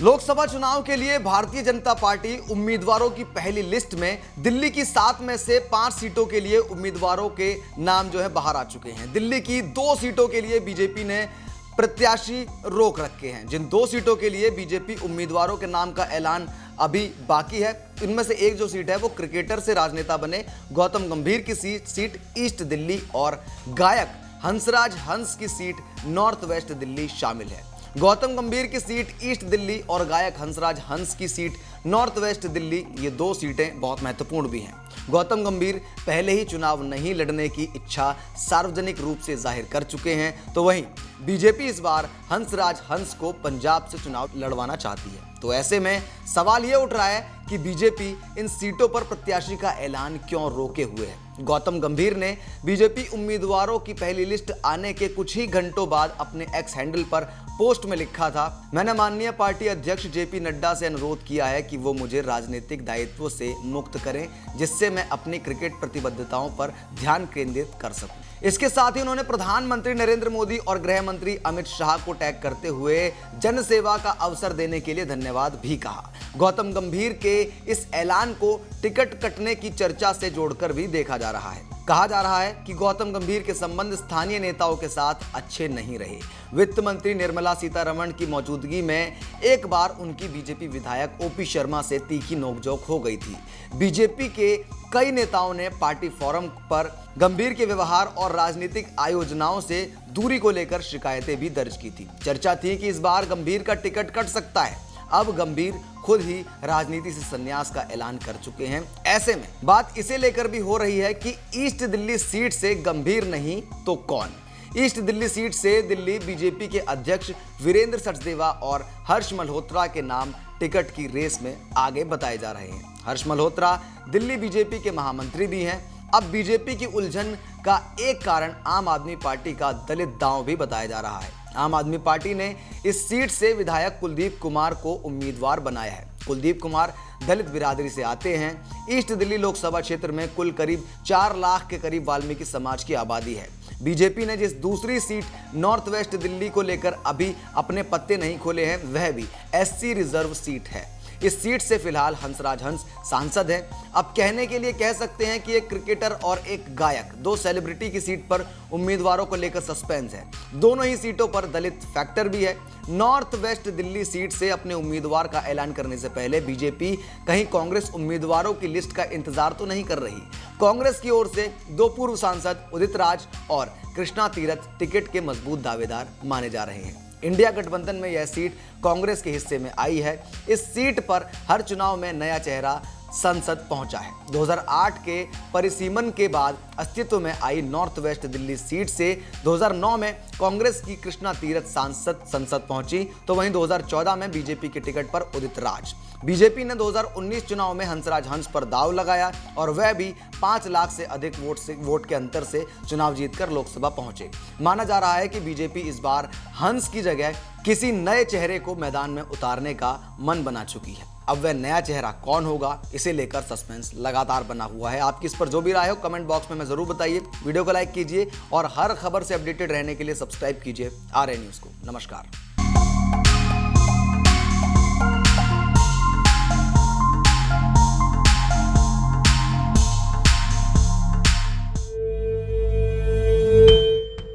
लोकसभा चुनाव के लिए भारतीय जनता पार्टी उम्मीदवारों की पहली लिस्ट में दिल्ली की 7 में से 5 सीटों के लिए उम्मीदवारों के नाम जो है बाहर आ चुके हैं। दिल्ली की 2 सीटों के लिए बीजेपी ने प्रत्याशी रोक रखे हैं। जिन 2 सीटों के लिए बीजेपी उम्मीदवारों के नाम का ऐलान अभी बाकी है, इनमें से एक जो सीट है वो क्रिकेटर से राजनेता बने गौतम गंभीर की सीट ईस्ट दिल्ली और गायक हंसराज हंस की सीट नॉर्थ वेस्ट दिल्ली शामिल है। गौतम गंभीर की सीट ईस्ट दिल्ली और गायक हंसराज हंस की सीट नॉर्थ वेस्ट दिल्ली, ये 2 सीटें बहुत महत्वपूर्ण भी हैं। गौतम गंभीर पहले ही चुनाव नहीं लड़ने की इच्छा सार्वजनिक रूप से जाहिर कर चुके हैं, तो वहीं बीजेपी इस बार हंसराज हंस को पंजाब से चुनाव लड़वाना चाहती है। तो ऐसे में सवाल यह उठ रहा है कि बीजेपी इन सीटों पर प्रत्याशी का ऐलान क्यों रोके हुए है। गौतम गंभीर ने बीजेपी उम्मीदवारों की पहली लिस्ट आने के कुछ ही घंटों बाद अपने एक्स हैंडल पर पोस्ट में लिखा था, मैंने माननीय पार्टी अध्यक्ष जेपी नड्डा से अनुरोध किया है कि वो मुझे राजनीतिक दायित्व से मुक्त करें, जिससे मैं अपनी क्रिकेट प्रतिबद्धताओं पर ध्यान केंद्रित कर सकूं। इसके साथ ही उन्होंने प्रधानमंत्री नरेंद्र मोदी और गृह मंत्री अमित शाह को टैग करते हुए जनसेवा का अवसर देने के लिए धन्यवाद भी कहा। गौतम गंभीर के इस ऐलान को टिकट कटने की चर्चा से जोड़कर भी देखा जा रहा है। कहा जा रहा है कि गौतम गंभीर के संबंध स्थानीय नेताओं के साथ अच्छे नहीं रहे। वित्त मंत्री निर्मला सीतारमण की मौजूदगी में एक बार उनकी बीजेपी विधायक ओपी शर्मा से तीखी नोकझोंक हो गई थी। बीजेपी के कई नेताओं ने पार्टी फोरम पर गंभीर के व्यवहार और राजनीतिक आयोजनाओं से दूरी को लेकर शिकायतें भी दर्ज की थी। चर्चा थी कि इस बार गंभीर का टिकट कट सकता है। अब गंभीर खुद ही राजनीति से संन्यास का ऐलान कर चुके हैं। ऐसे में बात इसे लेकर भी हो रही है कि ईस्ट दिल्ली सीट से गंभीर नहीं तो कौन। ईस्ट दिल्ली सीट से दिल्ली बीजेपी के अध्यक्ष वीरेंद्र सचदेवा और हर्ष मल्होत्रा के नाम टिकट की रेस में आगे बताए जा रहे हैं। हर्ष मल्होत्रा दिल्ली बीजेपी के महामंत्री भी हैं। अब बीजेपी की उलझन का एक कारण आम आदमी पार्टी का दलित दांव भी बताया जा रहा है। आम आदमी पार्टी ने इस सीट से विधायक कुलदीप कुमार को उम्मीदवार बनाया है। कुलदीप कुमार दलित बिरादरी से आते हैं। ईस्ट दिल्ली लोकसभा क्षेत्र में कुल करीब 4 लाख के करीब वाल्मीकि समाज की आबादी है। बीजेपी ने जिस दूसरी सीट नॉर्थ वेस्ट दिल्ली को लेकर अभी अपने पत्ते नहीं खोले हैं, वह भी एससी रिजर्व सीट है। इस सीट से फिलहाल हंसराज हंस सांसद हैं। अब कहने के लिए कह सकते हैं कि एक क्रिकेटर और एक गायक, 2 सेलिब्रिटी की सीट पर उम्मीदवारों को लेकर सस्पेंस है। दोनों ही सीटों पर दलित फैक्टर भी है। नॉर्थ वेस्ट दिल्ली सीट से अपने उम्मीदवार का ऐलान करने से पहले बीजेपी कहीं कांग्रेस उम्मीदवारों की लिस्ट का इंतजार तो नहीं कर रही। कांग्रेस की ओर से 2 पूर्व सांसद उदित राज और कृष्णा तीरथ टिकट के मजबूत दावेदार माने जा रहे हैं। इंडिया गठबंधन में यह सीट कांग्रेस के हिस्से में आई है। इस सीट पर हर चुनाव में नया चेहरा संसद पहुंचा है। 2008 के परिसीमन के बाद अस्तित्व में आई नॉर्थ वेस्ट दिल्ली सीट से 2009 में कांग्रेस की कृष्णा तीरथ सांसद संसद पहुंची, तो वहीं 2014 में बीजेपी के टिकट पर उदित राज। बीजेपी ने 2019 चुनाव में हंसराज हंस पर दाव लगाया और वह भी 5 लाख से अधिक वोट के अंतर से चुनाव जीतकर लोकसभा पहुंचे। माना जा रहा है कि बीजेपी इस बार हंस की जगह किसी नए चेहरे को मैदान में उतारने का मन बना चुकी है। अब वह नया चेहरा कौन होगा, इसे लेकर सस्पेंस लगातार बना हुआ है। आपकी इस पर जो भी राय हो कमेंट बॉक्स में हमें जरूर बताइए। वीडियो को लाइक कीजिए और हर खबर से अपडेटेड रहने के लिए सब्सक्राइब कीजिए आरए न्यूज़ को। नमस्कार।